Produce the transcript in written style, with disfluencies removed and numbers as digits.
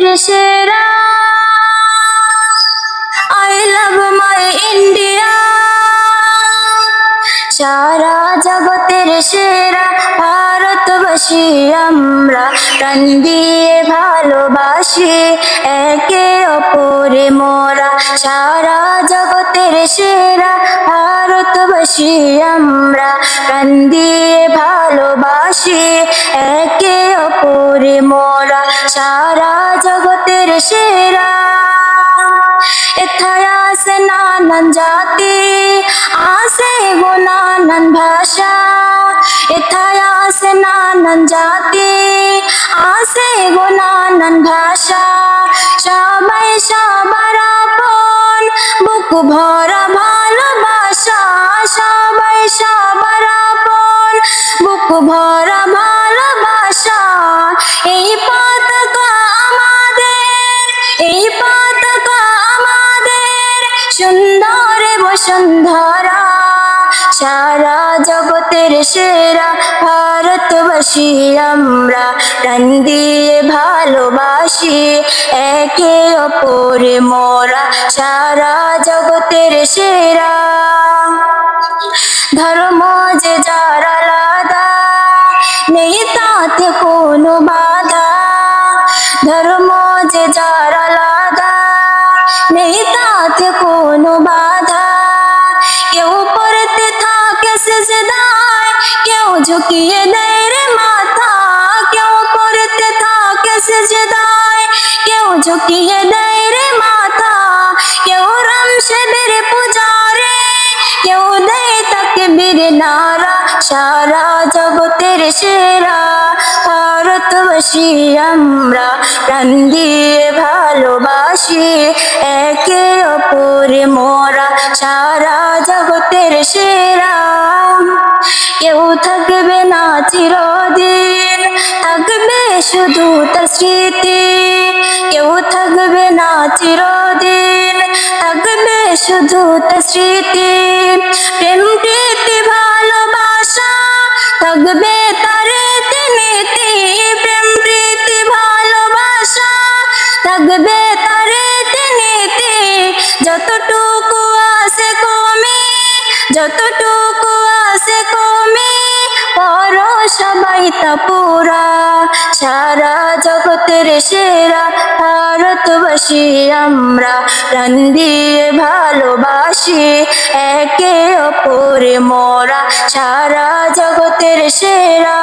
জগতের সেরা। I love my India। সারা জগতের সেরা ভারতবাসী আমরা, প্রাণ দিয়ে ভালোবাসি একে অপরে মোরা। সারা জগতের সেরা ভারতবাসী আমরা, প্রাণ দিয়ে ভালোবাসি একে অপরে মোরা। সারা জগতের সেরা। এথায় আছে নানান জাতি, আছে গো নানান ভাষা। এথায় আছে নানান জাতি, আছে গো নানান ভাষা। সবাই সবার আপন, বুক ভরা ভালোবাসা। সবাই সবার আপন, বুক ভরা ভালোবাসা। এই পতাকা আমাদের, এই পতাকা আমাদের, সুন্দর বসুন্ধরা। সারা জগতের সেরা ভারতবাসী আমরা, প্রাণ দিয়ে ভালোবাসি একে অপরে মোরা। সারা জগতের সেরা। ধর্ম যে যার আলাদা, নেই তাতে কোনো বাধা। ধর্ম যে যার আলাদা, নেই তাতে কোনো বাধা। কেউ পড়তে থাকে সিজদায়, কেউ ঝুঁকিয়ে দেয় রে মাথা। কেউ পড়তে থাকে সিজদায়, কেউ ঝুঁকিয়ে দেয় রে মাথা। কেউ রামশেদের পূজারে, কেউ দেয় তাকবীর নারা। সারা জগতের সেরা ভারতবাসী আমরা, প্রাণ দিয়ে ভালোবাসি একে অপরে মোরা। সারা জগতের সেরা। কেউ থাকবে না চিরদিন, থাকবে শুধু তার স্মৃতি। কেউ থাকবে না চিরদিন, থাকবে শুধু তার স্মৃতি। প্রেম প্রীতি ভালোবাসা থাকবে তার রীতিনীতি। প্রেম প্রীতি ভালোবাসা থাকবে তার রীতিনীতি। যতটুকু আছে কমে, যতটুকু আছে কমে, পর সবাই তা পুরা। সারা জগতের সেরা ভারতবাসী আমরা, প্রাণ দিয়ে ভালোবাসি একে অপরে মোরা। সারা জগতের সেরা।